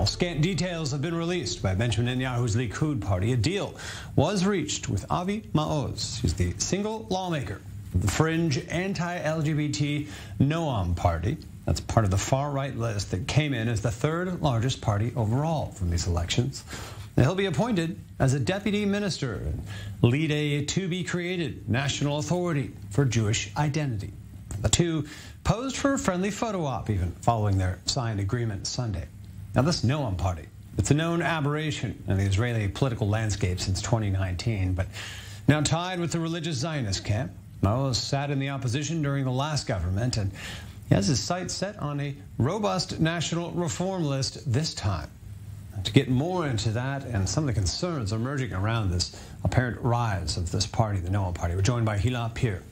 Now, scant details have been released by Benjamin Netanyahu's Likud party. A deal was reached with Avi Maoz. He's the single lawmaker of the fringe anti-LGBT Noam party. That's part of the far-right list that came in as the third largest party overall from these elections. Now, he'll be appointed as a deputy minister and lead a to-be-created national authority for Jewish identity. The two posed for a friendly photo op even following their signed agreement Sunday. Now, this Noam party, it's a known aberration in the Israeli political landscape since 2019, but now tied with the religious Zionist camp. Maoz sat in the opposition during the last government, and he has his sights set on a robust national reform list this time. To get more into that and some of the concerns emerging around this apparent rise of this party, the Noam party, we're joined by Hila Peer.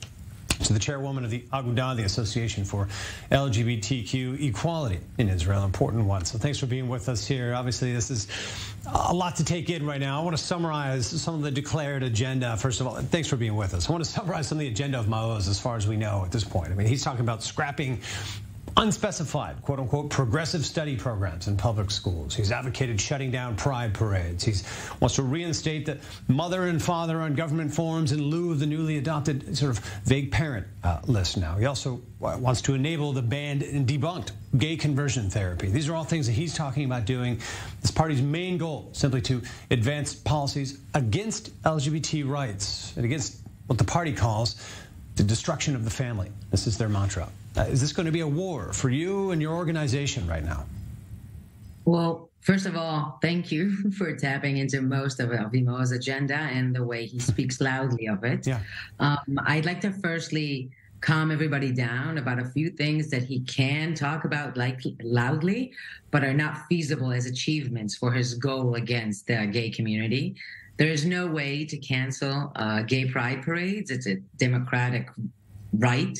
She's the chairwoman of the Aguda, the Association for LGBTQ Equality in Israel, important one. So thanks for being with us here. Obviously, this is a lot to take in right now. I want to summarize some of the declared agenda. First of all, thanks for being with us. I want to summarize some of the agenda of Maoz as far as we know at this point. I mean, he's talking about scrapping unspecified, quote-unquote, progressive study programs in public schools. He's advocated shutting down pride parades. He wants to reinstate the mother and father on government forms in lieu of the newly adopted sort of vague parent list now. He also wants to enable the banned and debunked gay conversion therapy. These are all things that he's talking about doing. This party's main goal, simply to advance policies against LGBT rights and against what the party calls the destruction of the family. This is their mantra. Is this going to be a war for you and your organization right now? Well, first of all, thank you for tapping into most of Avi Maoz's agenda and the way he speaks loudly of it. Yeah. I'd like to firstly calm everybody down about a few things that he can talk about loudly, but are not feasible as achievements for his goal against the gay community. There is no way to cancel gay pride parades. It's a democratic right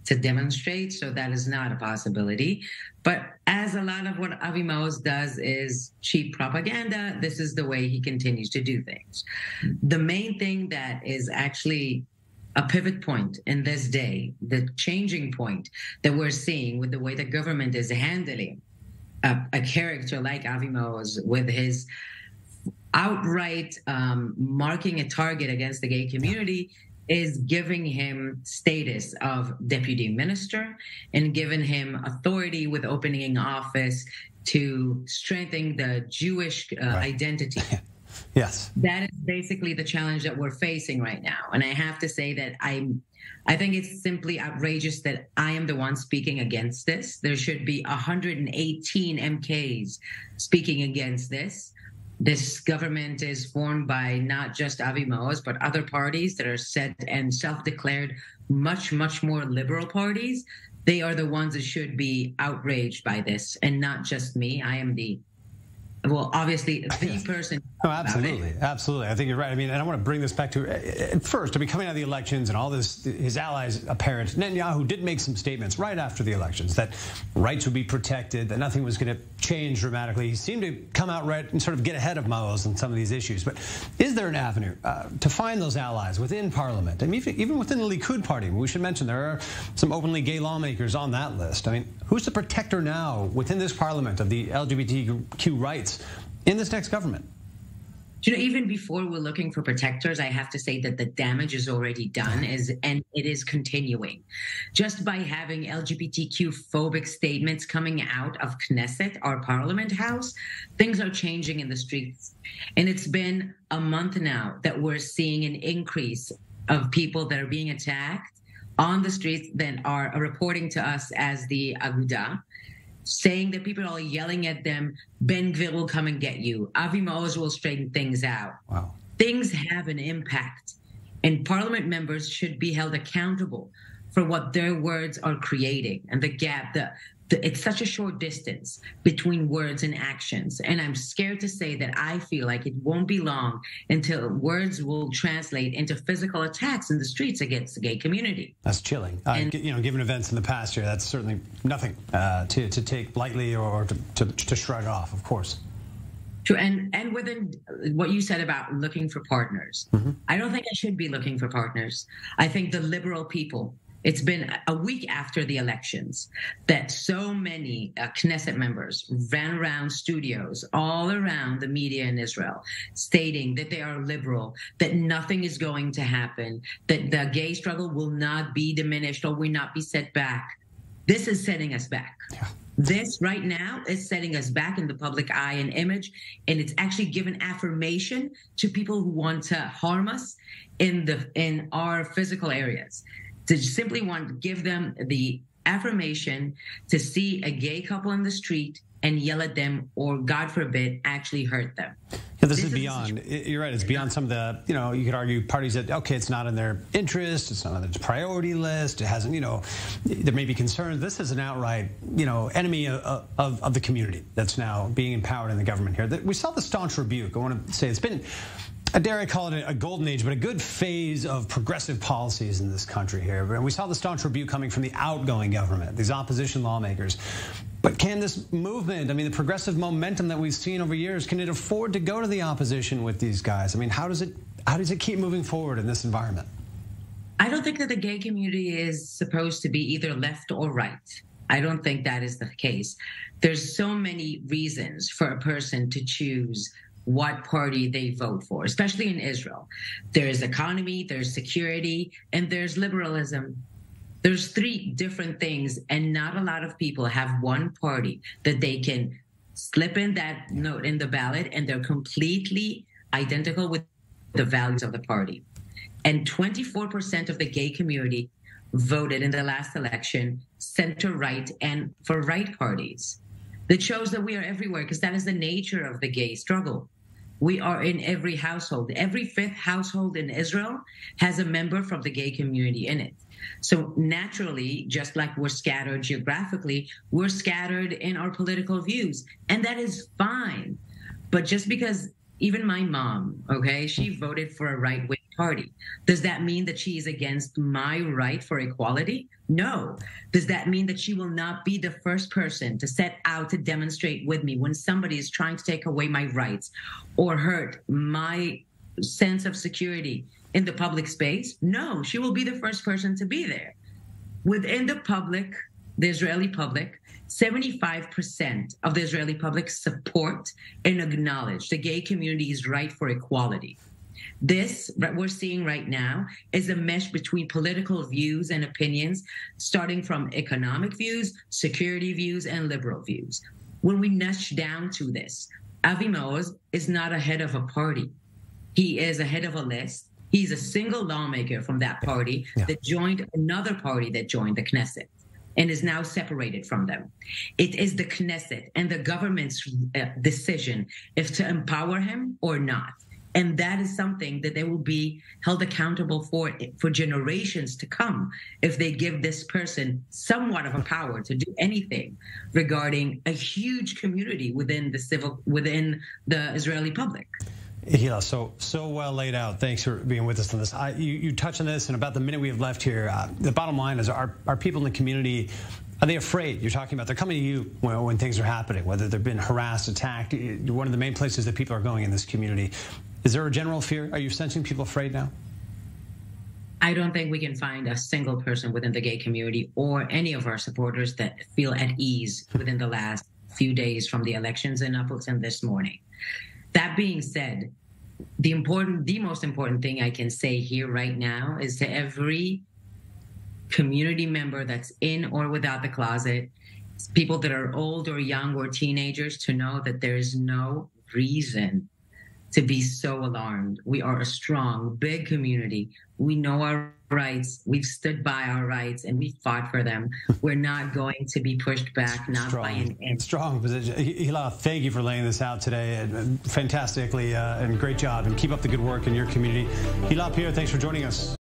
to demonstrate, so that is not a possibility. But as a lot of what Avi Maoz does is cheap propaganda, this is the way he continues to do things. The main thing that is actually a pivot point in this day, the changing point that we're seeing with the way the government is handling a character like Avi Maoz with his outright marking a target against the gay community, is giving him status of deputy minister and giving him authority with opening office to strengthen the Jewish identity. Yes. That is basically the challenge that we're facing right now. And I have to say that I think it's simply outrageous that I am the one speaking against this. There should be 118 MKs speaking against this. This government is formed by not just Avi Maoz, but other parties that are set and self-declared much, much more liberal parties. They are the ones that should be outraged by this, and not just me. I am obviously the person. Oh, absolutely. Absolutely. I think you're right. I mean, and I want to bring this back to first, coming out of the elections and all this, his allies apparent. Netanyahu did make some statements right after the elections that rights would be protected, that nothing was going to change dramatically. He seemed to come out right and sort of get ahead of Maoz on some of these issues. But is there an avenue to find those allies within Parliament? I mean, even within the Likud party? We should mention there are some openly gay lawmakers on that list. I mean, who's the protector now within this Parliament of the LGBTQ rights in this next government? You know, even before we're looking for protectors, I have to say that the damage is already done, and it is continuing. Just by having LGBTQ phobic statements coming out of Knesset, our parliament house, things are changing in the streets. And it's been a month now that we're seeing an increase of people that are being attacked on the streets that are reporting to us as the Aguda, saying that people are yelling at them, Ben Gvir will come and get you. Avi Maoz will straighten things out. Wow. Things have an impact, and parliament members should be held accountable for what their words are creating. And the gap, it's such a short distance between words and actions. And I'm scared to say that I feel like it won't be long until words will translate into physical attacks in the streets against the gay community. That's chilling. You know, given events in the past year, that's certainly nothing to take lightly or to shrug off, of course. True. And within what you said about looking for partners, I don't think I should be looking for partners. I think the liberal people It's been a week after the elections that so many Knesset members ran around studios all around the media in Israel, stating that they are liberal, that nothing is going to happen, that the gay struggle will not be diminished or will not be set back. This is setting us back. Yeah. This right now is setting us back in the public eye and image, and it's actually given affirmation to people who want to harm us in our physical areas. To simply want to give them the affirmation to see a gay couple in the street and yell at them, or God forbid, actually hurt them. Yeah, this is beyond, you're right, it's beyond some of the, you could argue parties that, okay, it's not in their interest, it's not on their priority list, it hasn't, there may be concerns. This is an outright, enemy of the community that's now being empowered in the government here. We saw the staunch rebuke. I want to say it's been, dare I call it a golden age, but a good phase of progressive policies in this country here. And we saw the staunch rebuke coming from the outgoing government, these opposition lawmakers. But can this movement, the progressive momentum that we've seen over years, can it afford to go to the opposition with these guys? How does it keep moving forward in this environment? I don't think that the gay community is supposed to be either left or right. I don't think that is the case. There's so many reasons for a person to choose what party they vote for, especially in Israel. There's economy, there's security, and there's liberalism. There's three different things, and not a lot of people have one party that they can slip in that note in the ballot, and they're completely identical with the values of the party. And 24% of the gay community voted in the last election center-right and for right parties. That shows that we are everywhere, because that is the nature of the gay struggle. We are in every household. Every fifth household in Israel has a member from the gay community in it. So naturally, just like we're scattered geographically, we're scattered in our political views. And that is fine. But just because even my mom, she voted for a right-wing party, does that mean that she is against my right for equality? No. Does that mean that she will not be the first person to set out to demonstrate with me when somebody is trying to take away my rights or hurt my sense of security in the public space? No, she will be the first person to be there. Within the public, the Israeli public, 75% of the Israeli public support and acknowledge the gay community's right for equality. This, what we're seeing right now, is a mesh between political views and opinions, starting from economic views, security views, and liberal views. When we niche down to this, Avi Maoz is not a head of a party. He is a head of a list. He's a single lawmaker from that party that joined another party that joined the Knesset and is now separated from them. It is the Knesset and the government's decision if to empower him or not. And that is something that they will be held accountable for generations to come if they give this person somewhat of a power to do anything regarding a huge community within the Israeli public. Hila, so well laid out. Thanks for being with us on this. You touched on this, and about the minute we have left here, the bottom line is, are people in the community, are they afraid? You're talking about they're coming to you when things are happening, whether they've been harassed, attacked. One of the main places that people are going in this community. Is there a general fear? Are you sensing people afraid now? I don't think we can find a single person within the gay community or any of our supporters that feel at ease within the last few days from the elections in Appleton this morning. That being said, the most important thing I can say here right now is to every community member that's in or without the closet, people that are old or young or teenagers, to know that there is no reason to be so alarmed. We are a strong, big community. We know our rights. We've stood by our rights, and we fought for them. We're not going to be pushed back, not by an inch. Strong position. Hila, thank you for laying this out today fantastically, and great job. And keep up the good work in your community. Hila Peer, thanks for joining us.